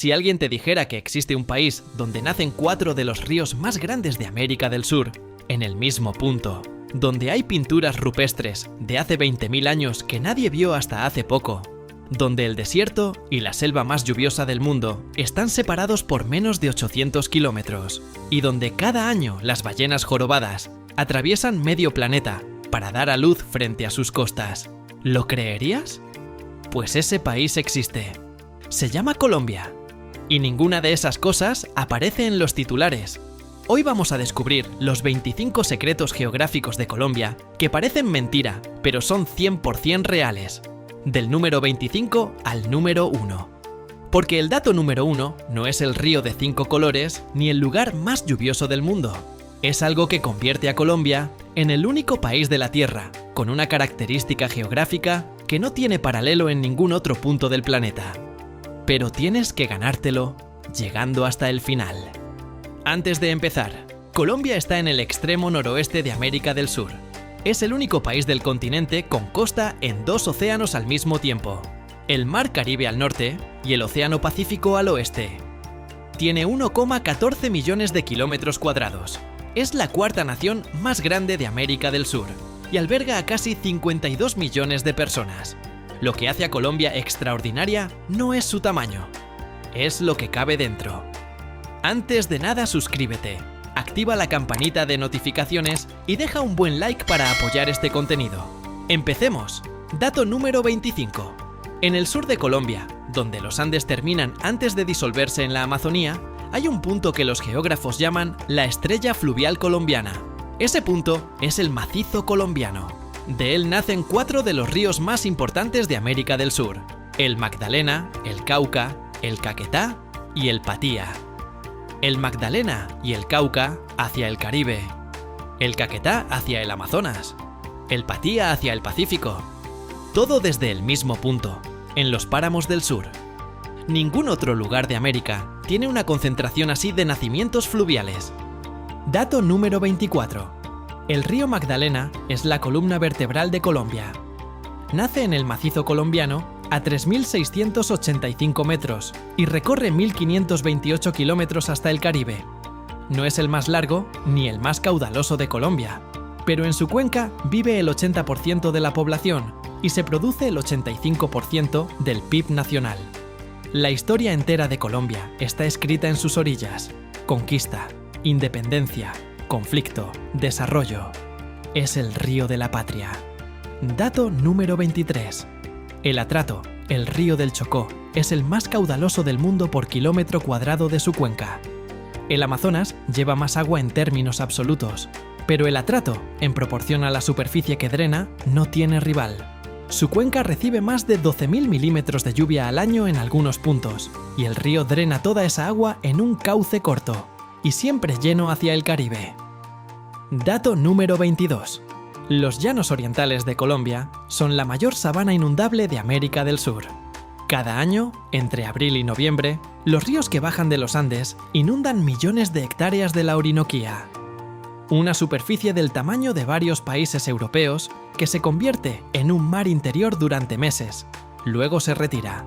Si alguien te dijera que existe un país donde nacen 4 de los ríos más grandes de América del Sur, en el mismo punto, donde hay pinturas rupestres de hace 20.000 años que nadie vio hasta hace poco, donde el desierto y la selva más lluviosa del mundo están separados por menos de 800 kilómetros, y donde cada año las ballenas jorobadas atraviesan medio planeta para dar a luz frente a sus costas, ¿lo creerías? Pues ese país existe. Se llama Colombia. Y ninguna de esas cosas aparece en los titulares. Hoy vamos a descubrir los 25 secretos geográficos de Colombia que parecen mentira, pero son 100% reales. Del número 25 al número 1. Porque el dato número 1 no es el río de 5 colores ni el lugar más lluvioso del mundo. Es algo que convierte a Colombia en el único país de la Tierra con una característica geográfica que no tiene paralelo en ningún otro punto del planeta. Pero tienes que ganártelo llegando hasta el final. Antes de empezar, Colombia está en el extremo noroeste de América del Sur. Es el único país del continente con costa en 2 océanos al mismo tiempo, el Mar Caribe al norte y el Océano Pacífico al oeste. Tiene 1,14 millones de kilómetros cuadrados. Es la 4ª nación más grande de América del Sur y alberga a casi 52 millones de personas. Lo que hace a Colombia extraordinaria no es su tamaño, es lo que cabe dentro. Antes de nada, suscríbete, activa la campanita de notificaciones y deja un buen like para apoyar este contenido. ¡Empecemos! Dato número 25. En el sur de Colombia, donde los Andes terminan antes de disolverse en la Amazonía, hay un punto que los geógrafos llaman la estrella fluvial colombiana. Ese punto es el Macizo Colombiano. De él nacen 4 de los ríos más importantes de América del Sur: el Magdalena, el Cauca, el Caquetá y el Patía. El Magdalena y el Cauca hacia el Caribe, el Caquetá hacia el Amazonas, el Patía hacia el Pacífico. Todo desde el mismo punto, en los páramos del sur. Ningún otro lugar de América tiene una concentración así de nacimientos fluviales. Dato número 24. El río Magdalena es la columna vertebral de Colombia. Nace en el Macizo Colombiano a 3.685 metros y recorre 1.528 kilómetros hasta el Caribe. No es el más largo ni el más caudaloso de Colombia, pero en su cuenca vive el 80% de la población y se produce el 85% del PIB nacional. La historia entera de Colombia está escrita en sus orillas: conquista, independencia, conflicto, desarrollo. Es el río de la patria. Dato número 23. El Atrato, el río del Chocó, es el más caudaloso del mundo por kilómetro cuadrado de su cuenca. El Amazonas lleva más agua en términos absolutos, pero el Atrato, en proporción a la superficie que drena, no tiene rival. Su cuenca recibe más de 12.000 milímetros de lluvia al año en algunos puntos, y el río drena toda esa agua en un cauce corto, y siempre lleno hacia el Caribe. Dato número 22. Los llanos orientales de Colombia son la mayor sabana inundable de América del Sur. Cada año, entre abril y noviembre, los ríos que bajan de los Andes inundan millones de hectáreas de la Orinoquía. Una superficie del tamaño de varios países europeos que se convierte en un mar interior durante meses, luego se retira.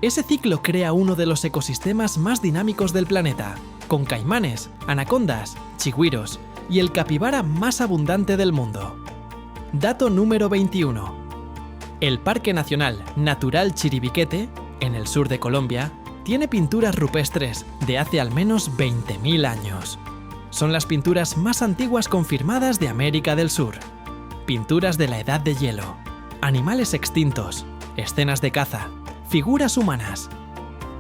Ese ciclo crea uno de los ecosistemas más dinámicos del planeta, con caimanes, anacondas, chigüiros y el capibara más abundante del mundo. Dato número 21. El Parque Nacional Natural Chiribiquete, en el sur de Colombia, tiene pinturas rupestres de hace al menos 20.000 años. Son las pinturas más antiguas confirmadas de América del Sur. Pinturas de la Edad de Hielo, animales extintos, escenas de caza, figuras humanas.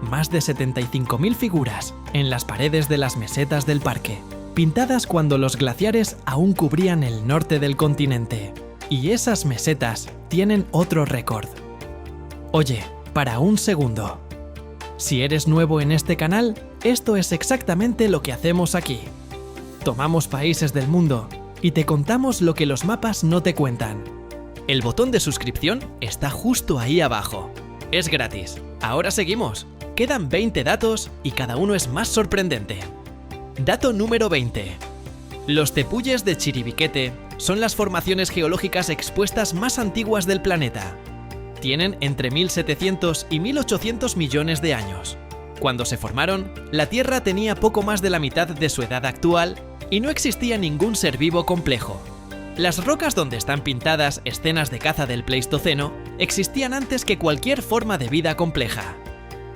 Más de 75.000 figuras en las paredes de las mesetas del parque, pintadas cuando los glaciares aún cubrían el norte del continente. Y esas mesetas tienen otro récord. Oye, para un segundo. Si eres nuevo en este canal, esto es exactamente lo que hacemos aquí. Tomamos países del mundo y te contamos lo que los mapas no te cuentan. El botón de suscripción está justo ahí abajo. Es gratis. Ahora seguimos. Quedan 20 datos y cada uno es más sorprendente. Dato número 20. Los tepuyes de Chiribiquete son las formaciones geológicas expuestas más antiguas del planeta. Tienen entre 1.700 y 1.800 millones de años. Cuando se formaron, la Tierra tenía poco más de la mitad de su edad actual y no existía ningún ser vivo complejo. Las rocas donde están pintadas escenas de caza del Pleistoceno existían antes que cualquier forma de vida compleja.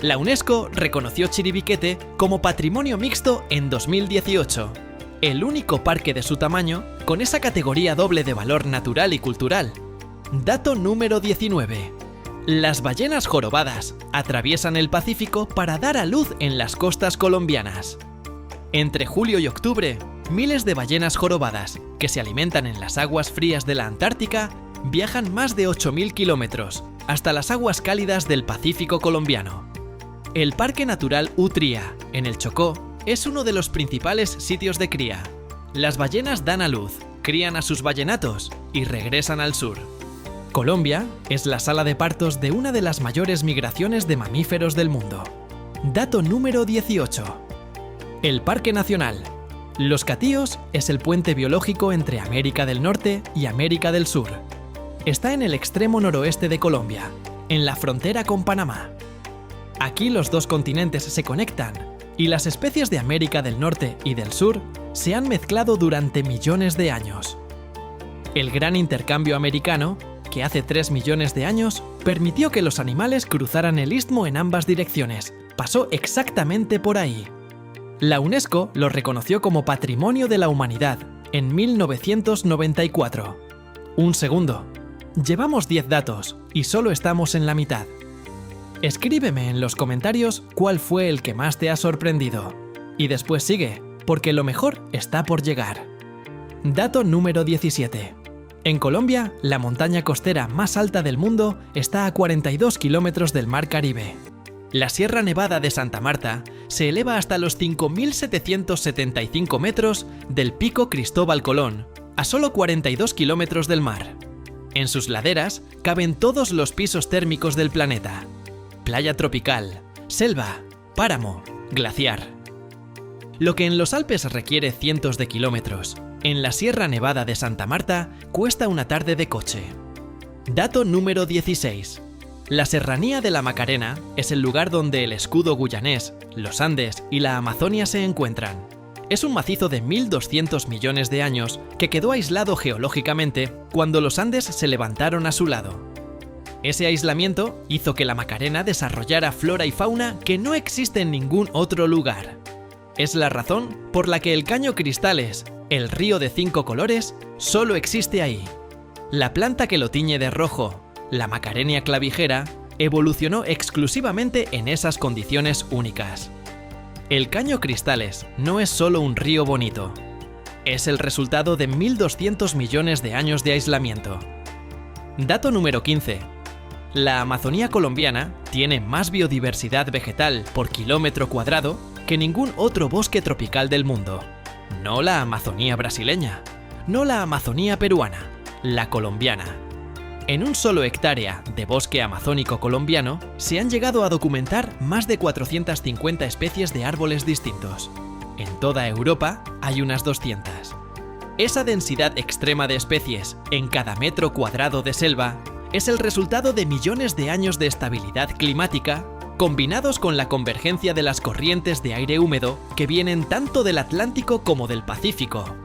La UNESCO reconoció Chiribiquete como Patrimonio Mixto en 2018, el único parque de su tamaño con esa categoría doble de valor natural y cultural. Dato número 19. Las ballenas jorobadas atraviesan el Pacífico para dar a luz en las costas colombianas. Entre julio y octubre, miles de ballenas jorobadas, que se alimentan en las aguas frías de la Antártica, viajan más de 8.000 kilómetros hasta las aguas cálidas del Pacífico colombiano. El Parque Natural Utría, en el Chocó, es uno de los principales sitios de cría. Las ballenas dan a luz, crían a sus ballenatos y regresan al sur. Colombia es la sala de partos de una de las mayores migraciones de mamíferos del mundo. Dato número 18. El Parque Nacional Los Catíos es el puente biológico entre América del Norte y América del Sur. Está en el extremo noroeste de Colombia, en la frontera con Panamá. Aquí los dos continentes se conectan y las especies de América del Norte y del Sur se han mezclado durante millones de años. El gran intercambio americano, que hace 3 millones de años, permitió que los animales cruzaran el istmo en ambas direcciones. Pasó exactamente por ahí. La UNESCO lo reconoció como Patrimonio de la Humanidad en 1994. Un segundo. Llevamos 10 datos y solo estamos en la mitad. Escríbeme en los comentarios cuál fue el que más te ha sorprendido. Y después sigue, porque lo mejor está por llegar. Dato número 17. En Colombia, la montaña costera más alta del mundo está a 42 kilómetros del Mar Caribe. La Sierra Nevada de Santa Marta se eleva hasta los 5.775 metros del Pico Cristóbal Colón, a solo 42 kilómetros del mar. En sus laderas caben todos los pisos térmicos del planeta: playa tropical, selva, páramo, glaciar. Lo que en los Alpes requiere cientos de kilómetros, en la Sierra Nevada de Santa Marta cuesta una tarde de coche. Dato número 16. La Serranía de la Macarena es el lugar donde el escudo guyanés, los Andes y la Amazonia se encuentran. Es un macizo de 1.200 millones de años que quedó aislado geológicamente cuando los Andes se levantaron a su lado. Ese aislamiento hizo que la Macarena desarrollara flora y fauna que no existe en ningún otro lugar. Es la razón por la que el caño Cristales, el río de 5 colores, solo existe ahí. La planta que lo tiñe de rojo, la Macarenia clavijera, evolucionó exclusivamente en esas condiciones únicas. El caño Cristales no es solo un río bonito. Es el resultado de 1.200 millones de años de aislamiento. Dato número 15. La Amazonía colombiana tiene más biodiversidad vegetal por kilómetro cuadrado que ningún otro bosque tropical del mundo. No la Amazonía brasileña, no la Amazonía peruana, la colombiana. En un solo hectárea de bosque amazónico colombiano se han llegado a documentar más de 450 especies de árboles distintos. En toda Europa hay unas 200. Esa densidad extrema de especies en cada metro cuadrado de selva es el resultado de millones de años de estabilidad climática combinados con la convergencia de las corrientes de aire húmedo que vienen tanto del Atlántico como del Pacífico.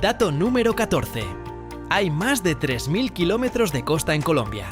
Dato número 14. Hay más de 3.000 kilómetros de costa en Colombia.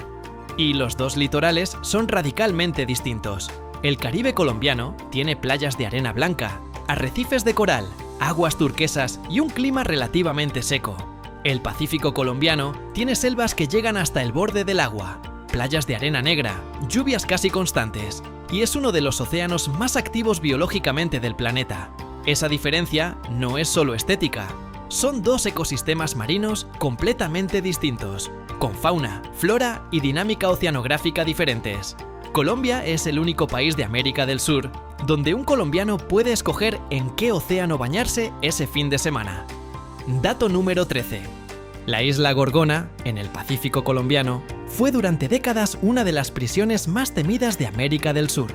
Y los dos litorales son radicalmente distintos. El Caribe colombiano tiene playas de arena blanca, arrecifes de coral, aguas turquesas y un clima relativamente seco. El Pacífico colombiano tiene selvas que llegan hasta el borde del agua, playas de arena negra, lluvias casi constantes, y es uno de los océanos más activos biológicamente del planeta. Esa diferencia no es solo estética, son dos ecosistemas marinos completamente distintos, con fauna, flora y dinámica oceanográfica diferentes. Colombia es el único país de América del Sur donde un colombiano puede escoger en qué océano bañarse ese fin de semana. Dato número 13. La isla Gorgona, en el Pacífico colombiano, fue durante décadas una de las prisiones más temidas de América del Sur.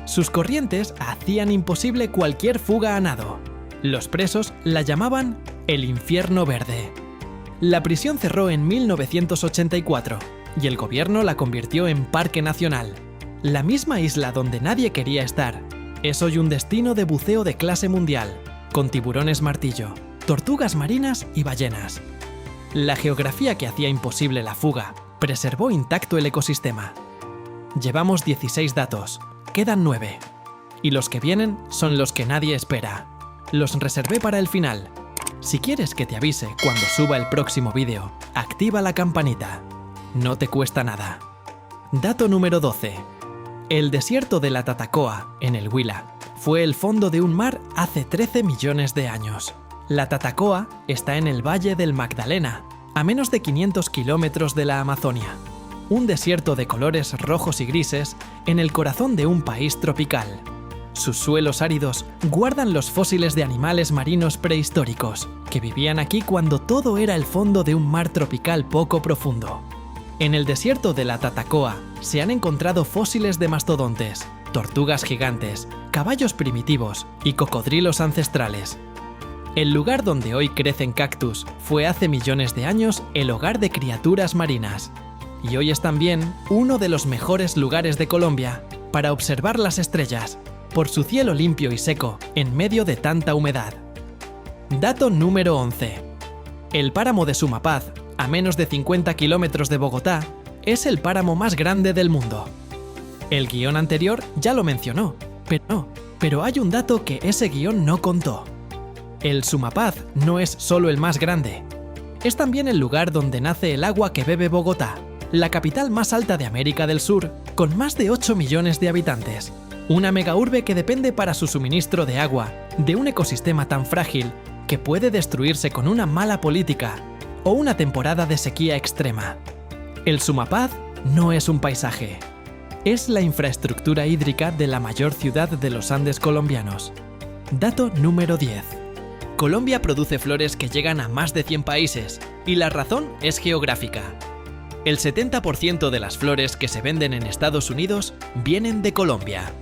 Sus corrientes hacían imposible cualquier fuga a nado. Los presos la llamaban el Infierno Verde. La prisión cerró en 1984 y el gobierno la convirtió en Parque Nacional. La misma isla donde nadie quería estar Es hoy un destino de buceo de clase mundial, con tiburones martillo, tortugas marinas y ballenas. La geografía que hacía imposible la fuga preservó intacto el ecosistema. Llevamos 16 datos, quedan 9. Y los que vienen son los que nadie espera. Los reservé para el final. Si quieres que te avise cuando suba el próximo vídeo, activa la campanita. No te cuesta nada. Dato número 12. El desierto de la Tatacoa, en el Huila, fue el fondo de un mar hace 13 millones de años. La Tatacoa está en el Valle del Magdalena, a menos de 500 kilómetros de la Amazonia. Un desierto de colores rojos y grises en el corazón de un país tropical. Sus suelos áridos guardan los fósiles de animales marinos prehistóricos, que vivían aquí cuando todo era el fondo de un mar tropical poco profundo. En el desierto de la Tatacoa se han encontrado fósiles de mastodontes, tortugas gigantes, caballos primitivos y cocodrilos ancestrales. El lugar donde hoy crecen cactus fue hace millones de años el hogar de criaturas marinas. Y hoy es también uno de los mejores lugares de Colombia para observar las estrellas, por su cielo limpio y seco en medio de tanta humedad. Dato número 11. El páramo de Sumapaz, a menos de 50 kilómetros de Bogotá, es el páramo más grande del mundo. El guión anterior ya lo mencionó, pero hay un dato que ese guión no contó. El Sumapaz no es solo el más grande, es también el lugar donde nace el agua que bebe Bogotá, la capital más alta de América del Sur, con más de 8 millones de habitantes. Una megaurbe que depende para su suministro de agua de un ecosistema tan frágil que puede destruirse con una mala política o una temporada de sequía extrema. El Sumapaz no es un paisaje, es la infraestructura hídrica de la mayor ciudad de los Andes colombianos. Dato número 10. Colombia produce flores que llegan a más de 100 países, y la razón es geográfica. El 70% de las flores que se venden en Estados Unidos vienen de Colombia.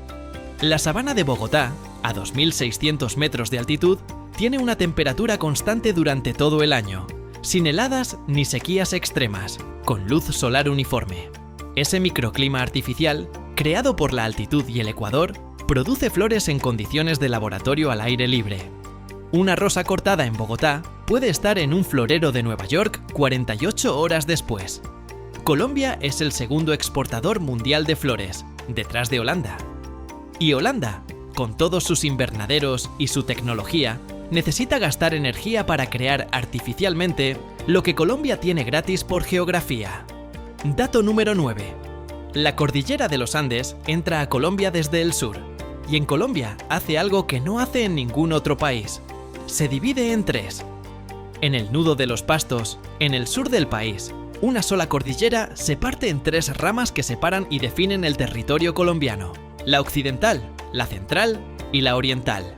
La sabana de Bogotá, a 2.600 metros de altitud, tiene una temperatura constante durante todo el año, sin heladas ni sequías extremas, con luz solar uniforme. Ese microclima artificial, creado por la altitud y el ecuador, produce flores en condiciones de laboratorio al aire libre. Una rosa cortada en Bogotá puede estar en un florero de Nueva York 48 horas después. Colombia es el segundo exportador mundial de flores, detrás de Holanda. Y Holanda, con todos sus invernaderos y su tecnología, necesita gastar energía para crear artificialmente lo que Colombia tiene gratis por geografía. Dato número 9. La cordillera de los Andes entra a Colombia desde el sur, y en Colombia hace algo que no hace en ningún otro país. Se divide en 3. En el nudo de los Pastos, en el sur del país, una sola cordillera se parte en 3 ramas que separan y definen el territorio colombiano: la occidental, la central y la oriental.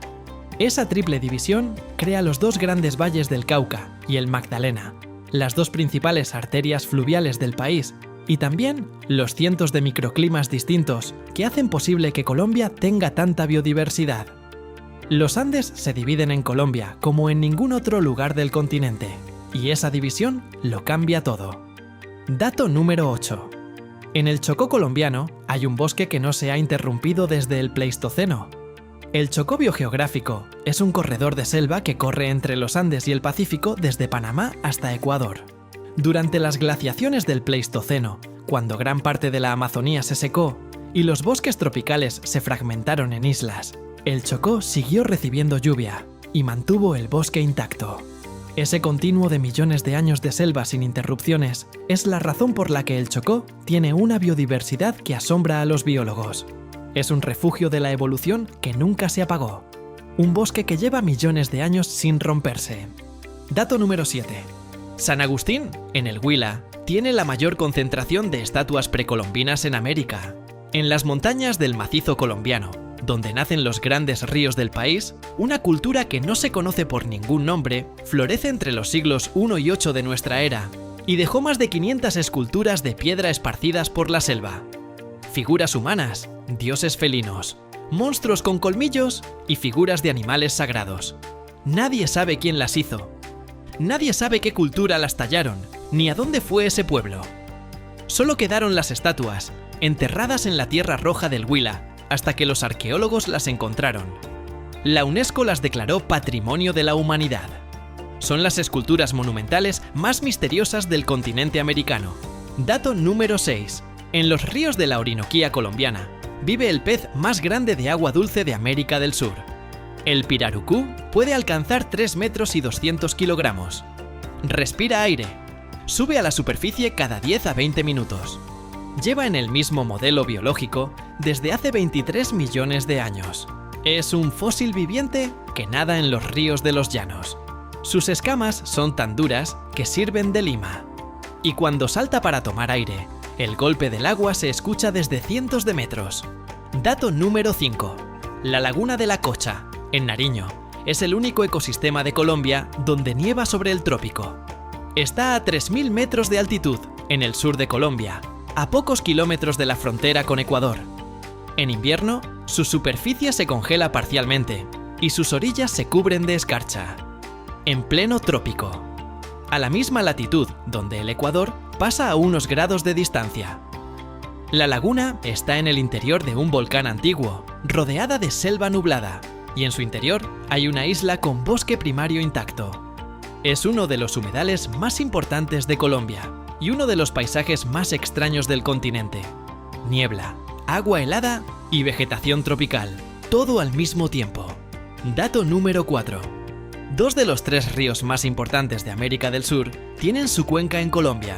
Esa triple división crea los 2 grandes valles del Cauca y el Magdalena, las 2 principales arterias fluviales del país, y también los cientos de microclimas distintos que hacen posible que Colombia tenga tanta biodiversidad. Los Andes se dividen en Colombia como en ningún otro lugar del continente, y esa división lo cambia todo. Dato número 8. En el Chocó colombiano hay un bosque que no se ha interrumpido desde el Pleistoceno. El Chocó biogeográfico es un corredor de selva que corre entre los Andes y el Pacífico desde Panamá hasta Ecuador. Durante las glaciaciones del Pleistoceno, cuando gran parte de la Amazonía se secó y los bosques tropicales se fragmentaron en islas, el Chocó siguió recibiendo lluvia y mantuvo el bosque intacto. Ese continuo de millones de años de selva sin interrupciones es la razón por la que el Chocó tiene una biodiversidad que asombra a los biólogos. Es un refugio de la evolución que nunca se apagó. Un bosque que lleva millones de años sin romperse. Dato número 7. San Agustín, en el Huila, tiene la mayor concentración de estatuas precolombinas en América. En las montañas del macizo colombiano, donde nacen los grandes ríos del país, una cultura que no se conoce por ningún nombre florece entre los siglos I y VIII de nuestra era y dejó más de 500 esculturas de piedra esparcidas por la selva. Figuras humanas, dioses felinos, monstruos con colmillos y figuras de animales sagrados. Nadie sabe quién las hizo. Nadie sabe qué cultura las tallaron, ni a dónde fue ese pueblo. Solo quedaron las estatuas, enterradas en la tierra roja del Huila, hasta que los arqueólogos las encontraron. La UNESCO las declaró Patrimonio de la Humanidad. Son las esculturas monumentales más misteriosas del continente americano. Dato número 6. En los ríos de la Orinoquía colombiana vive el pez más grande de agua dulce de América del Sur. El pirarucú puede alcanzar 3 metros y 200 kilogramos. Respira aire. Sube a la superficie cada 10 a 20 minutos. Lleva en el mismo modelo biológico desde hace 23 millones de años. Es un fósil viviente que nada en los ríos de los llanos. Sus escamas son tan duras que sirven de lima. Y cuando salta para tomar aire, el golpe del agua se escucha desde cientos de metros. Dato número 5. La Laguna de la Cocha, en Nariño, es el único ecosistema de Colombia donde nieva sobre el trópico. Está a 3.000 metros de altitud, en el sur de Colombia, a pocos kilómetros de la frontera con Ecuador. En invierno, su superficie se congela parcialmente y sus orillas se cubren de escarcha. En pleno trópico. A la misma latitud donde el Ecuador pasa a unos grados de distancia. La laguna está en el interior de un volcán antiguo, rodeada de selva nublada, y en su interior hay una isla con bosque primario intacto. Es uno de los humedales más importantes de Colombia y uno de los paisajes más extraños del continente. Niebla, agua helada y vegetación tropical, todo al mismo tiempo. Dato número 4. 2 de los 3 ríos más importantes de América del Sur tienen su cuenca en Colombia.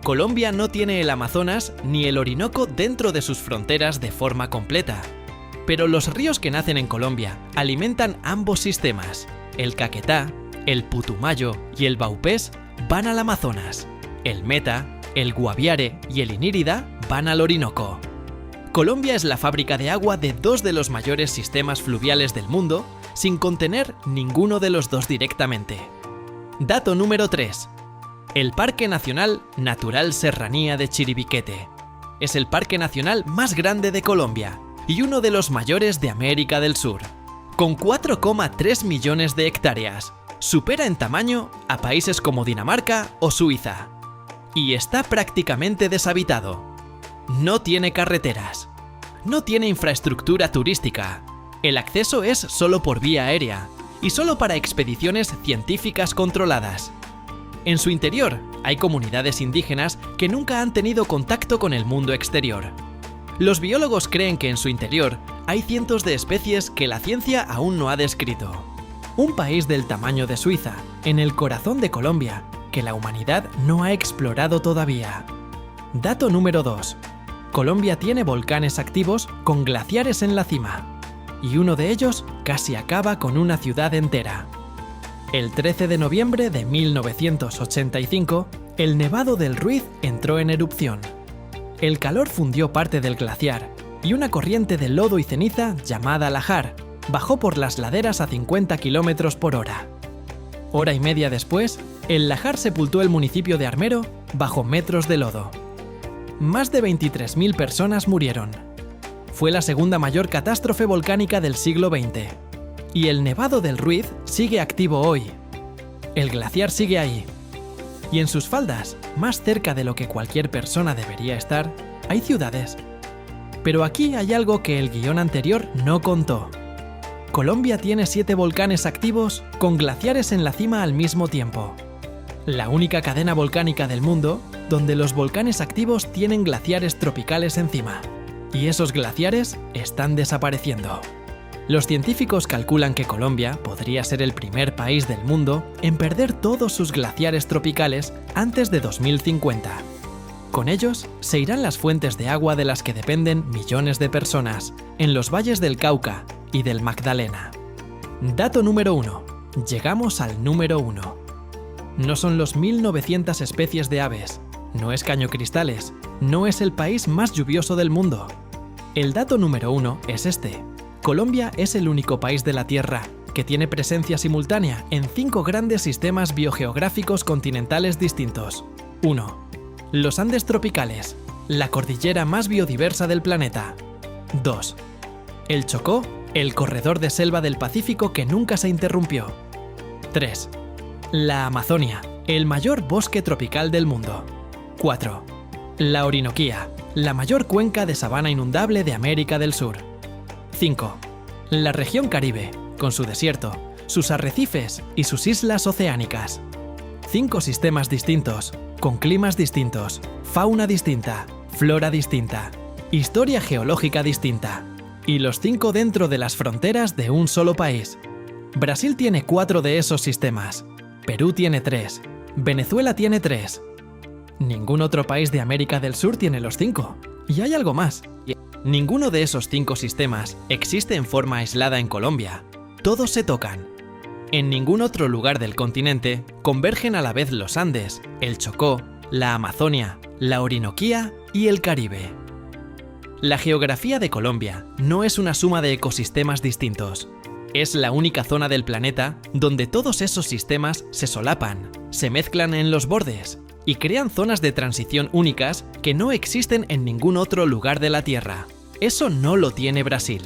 Colombia no tiene el Amazonas ni el Orinoco dentro de sus fronteras de forma completa. Pero los ríos que nacen en Colombia alimentan ambos sistemas. El Caquetá, el Putumayo y el Baupés van al Amazonas. El Meta, el Guaviare y el Inírida van al Orinoco. Colombia es la fábrica de agua de 2 de los mayores sistemas fluviales del mundo, sin contener ninguno de los 2 directamente. Dato número 3. El Parque Nacional Natural Serranía de Chiribiquete. Es el parque nacional más grande de Colombia y uno de los mayores de América del Sur. Con 4,3 millones de hectáreas, supera en tamaño a países como Dinamarca o Suiza. Y está prácticamente deshabitado. No tiene carreteras. No tiene infraestructura turística. El acceso es solo por vía aérea y solo para expediciones científicas controladas. En su interior hay comunidades indígenas que nunca han tenido contacto con el mundo exterior. Los biólogos creen que en su interior hay cientos de especies que la ciencia aún no ha descrito. Un país del tamaño de Suiza, en el corazón de Colombia, que la humanidad no ha explorado todavía. Dato número 2. Colombia tiene volcanes activos con glaciares en la cima, y uno de ellos casi acaba con una ciudad entera. El 13 de noviembre de 1985, el Nevado del Ruiz entró en erupción. El calor fundió parte del glaciar, y una corriente de lodo y ceniza llamada Lajar bajó por las laderas a 50 km por hora. Hora y media después, el Lajar sepultó el municipio de Armero bajo metros de lodo. Más de 23.000 personas murieron. Fue la segunda mayor catástrofe volcánica del siglo XX. Y el Nevado del Ruiz sigue activo hoy. El glaciar sigue ahí. Y en sus faldas, más cerca de lo que cualquier persona debería estar, hay ciudades. Pero aquí hay algo que el guión anterior no contó. Colombia tiene 7 volcanes activos con glaciares en la cima al mismo tiempo. La única cadena volcánica del mundo donde los volcanes activos tienen glaciares tropicales encima. Y esos glaciares están desapareciendo. Los científicos calculan que Colombia podría ser el primer país del mundo en perder todos sus glaciares tropicales antes de 2050. Con ellos se irán las fuentes de agua de las que dependen millones de personas en los valles del Cauca y del Magdalena. Dato número 1. Llegamos al número 1. No son los 1.900 especies de aves, no es Cañocristales, no es el país más lluvioso del mundo. El dato número 1 es este. Colombia es el único país de la Tierra que tiene presencia simultánea en 5 grandes sistemas biogeográficos continentales distintos. 1. Los Andes tropicales, la cordillera más biodiversa del planeta. 2. El Chocó, el corredor de selva del Pacífico que nunca se interrumpió. 3. La Amazonia, el mayor bosque tropical del mundo. 4. La Orinoquía, La mayor cuenca de sabana inundable de América del Sur. 5. La región Caribe, con su desierto, sus arrecifes y sus islas oceánicas. 5 sistemas distintos, con climas distintos, fauna distinta, flora distinta, historia geológica distinta. Y los 5 dentro de las fronteras de un solo país. Brasil tiene 4 de esos sistemas. Perú tiene 3. Venezuela tiene 3. Ningún otro país de América del Sur tiene los 5. Y hay algo más. Ninguno de esos 5 sistemas existe en forma aislada en Colombia. Todos se tocan. En ningún otro lugar del continente convergen a la vez los Andes, el Chocó, la Amazonia, la Orinoquía y el Caribe. La geografía de Colombia no es una suma de ecosistemas distintos. Es la única zona del planeta donde todos esos sistemas se solapan, se mezclan en los bordes y crean zonas de transición únicas que no existen en ningún otro lugar de la Tierra. Eso no lo tiene Brasil.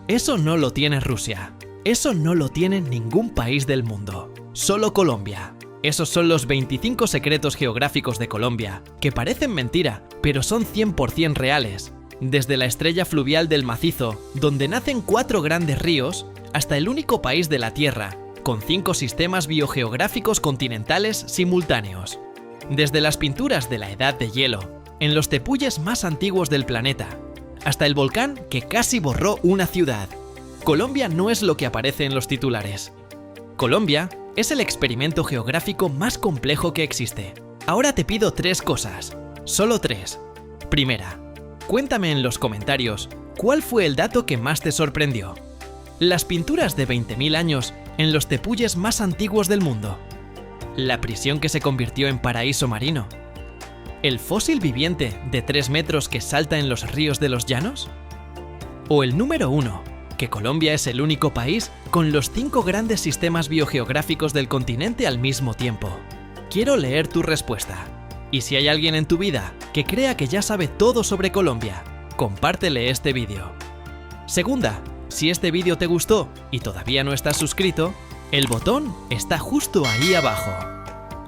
Eso no lo tiene Rusia. Eso no lo tiene ningún país del mundo. Solo Colombia. Esos son los 25 secretos geográficos de Colombia, que parecen mentira, pero son 100% reales. Desde la estrella fluvial del macizo, donde nacen 4 grandes ríos, hasta el único país de la Tierra, con 5 sistemas biogeográficos continentales simultáneos. Desde las pinturas de la Edad de Hielo, en los tepuyes más antiguos del planeta, hasta el volcán que casi borró una ciudad. Colombia no es lo que aparece en los titulares. Colombia es el experimento geográfico más complejo que existe. Ahora te pido 3 cosas, solo 3. Primera, cuéntame en los comentarios cuál fue el dato que más te sorprendió. Las pinturas de 20.000 años en los tepuyes más antiguos del mundo. La prisión que se convirtió en paraíso marino. ¿El fósil viviente de 3 metros que salta en los ríos de los llanos? ¿O el número 1, que Colombia es el único país con los 5 grandes sistemas biogeográficos del continente al mismo tiempo? Quiero leer tu respuesta. Y si hay alguien en tu vida que crea que ya sabe todo sobre Colombia, compártele este vídeo. Segunda, si este vídeo te gustó y todavía no estás suscrito, el botón está justo ahí abajo.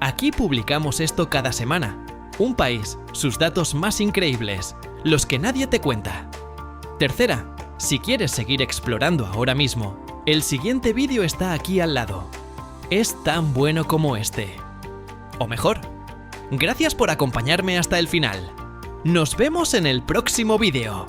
Aquí publicamos esto cada semana. Un país, sus datos más increíbles, los que nadie te cuenta. Tercera, si quieres seguir explorando ahora mismo, el siguiente vídeo está aquí al lado. Es tan bueno como este. O mejor. Gracias por acompañarme hasta el final. Nos vemos en el próximo vídeo.